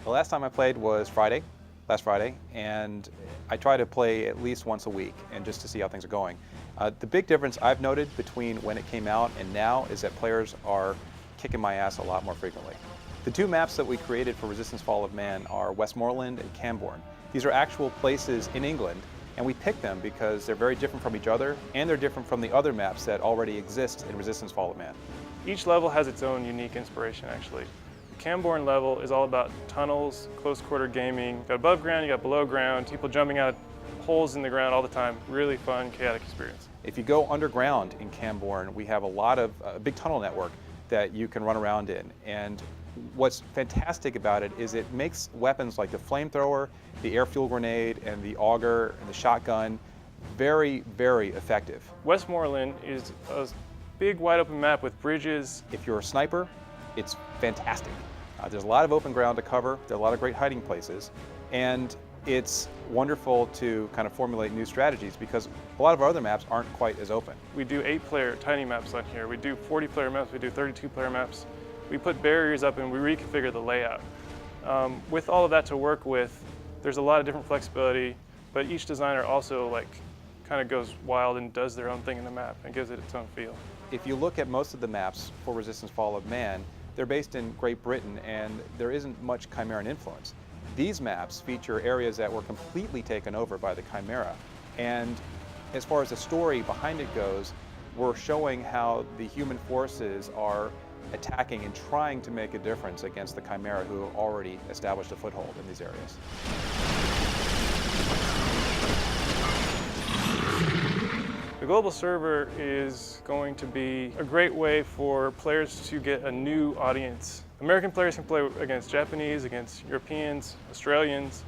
The last time I played was last Friday, and I try to play at least once a week and just to see how things are going. The big difference I've noted between when it came out and now is that players are kicking my ass a lot more frequently. The two maps that we created for Resistance Fall of Man are Westmoreland and Camborne. These are actual places in England, and we picked them because they're very different from each other, and they're different from the other maps that already exist in Resistance Fall of Man. Each level has its own unique inspiration, actually. The Camborne level is all about tunnels, close quarter gaming. You got above ground, you got below ground, people jumping out of holes in the ground all the time. Really fun, chaotic experience. If you go underground in Camborne, we have a big tunnel network that you can run around in. And what's fantastic about it is it makes weapons like the flamethrower, the air fuel grenade, and the auger, and the shotgun very, very effective. Westmoreland is a big wide open map with bridges. If you're a sniper, it's fantastic. There's a lot of open ground to cover, there are a lot of great hiding places, and it's wonderful to kind of formulate new strategies because a lot of our other maps aren't quite as open. We do 8-player tiny maps on here. We do 40-player maps, we do 32-player maps. We put barriers up and we reconfigure the layout. With all of that to work with, there's a lot of different flexibility, but each designer also kind of goes wild and does their own thing in the map and gives it its own feel. If you look at most of the maps for Resistance Fall of Man, they're based in Great Britain and there isn't much Chimeran influence. These maps feature areas that were completely taken over by the Chimera, and as far as the story behind it goes, we're showing how the human forces are attacking and trying to make a difference against the Chimera who have already established a foothold in these areas. The global server is going to be a great way for players to get a new audience. American players can play against Japanese, against Europeans, Australians,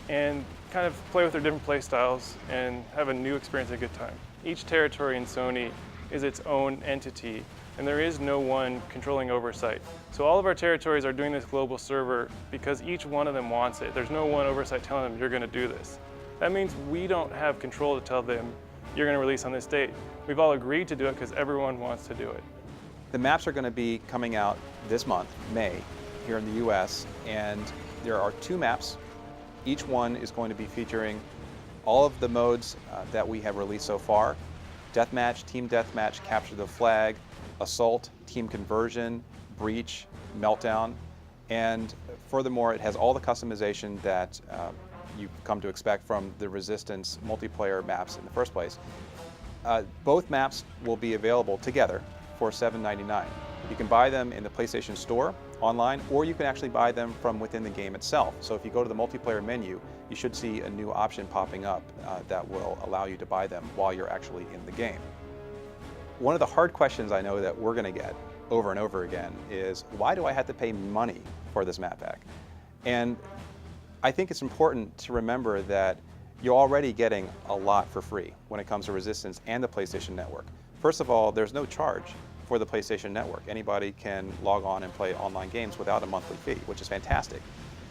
and kind of play with their different play styles and have a new experience, a good time. Each territory in Sony is its own entity, and there is no one controlling oversight. So all of our territories are doing this global server because each one of them wants it. There's no one oversight telling them, you're going to do this. That means we don't have control to tell them, you're going to release on this date. We've all agreed to do it because everyone wants to do it. The maps are going to be coming out this month, May, here in the US, and there are 2 maps. Each one is going to be featuring all of the modes that we have released so far: Deathmatch, Team Deathmatch, Capture the Flag, Assault, Team Conversion, Breach, Meltdown, and furthermore, it has all the customization that you've come to expect from the Resistance multiplayer maps in the first place. Both maps will be available together for $7.99. You can buy them in the PlayStation Store online, or you can actually buy them from within the game itself. So if you go to the multiplayer menu, you should see a new option popping up that will allow you to buy them while you're actually in the game. One of the hard questions I know that we're going to get over and over again is, why do I have to pay money for this map pack? And I think it's important to remember that you're already getting a lot for free when it comes to Resistance and the PlayStation Network. First of all, there's no charge for the PlayStation Network. Anybody can log on and play online games without a monthly fee, which is fantastic.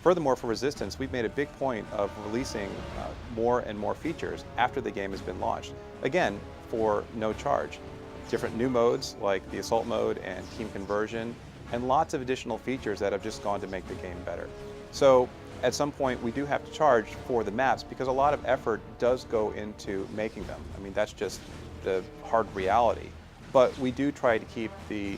Furthermore, for Resistance, we've made a big point of releasing more and more features after the game has been launched. Again, for no charge. Different new modes like the Assault mode and Team Conversion, and lots of additional features that have just gone to make the game better. So at some point, we do have to charge for the maps because a lot of effort does go into making them. I mean, that's just the hard reality. But we do try to keep the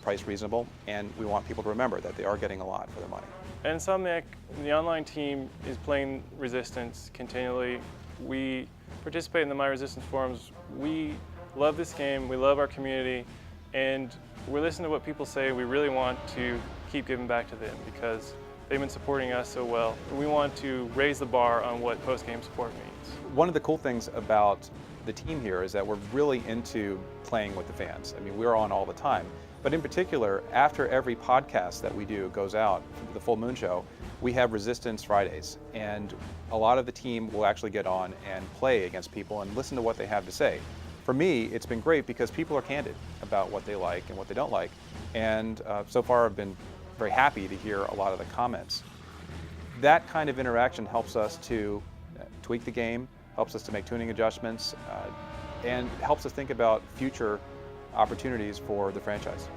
price reasonable, and we want people to remember that they are getting a lot for their money. Insomniac, the online team, is playing Resistance continually. We participate in the My Resistance forums. We love this game, we love our community, and we're listening to what people say. We really want to keep giving back to them because they've been supporting us so well. We want to raise the bar on what post-game support means. One of the cool things about the team here is that we're really into playing with the fans. I mean, we're on all the time. But in particular, after every podcast that we do goes out, the Full Moon Show, we have Resistance Fridays. And a lot of the team will actually get on and play against people and listen to what they have to say. For me, it's been great because people are candid about what they like and what they don't like. And so far, I've been very happy to hear a lot of the comments. That kind of interaction helps us to tweak the game, helps us to make tuning adjustments, and helps us think about future opportunities for the franchise.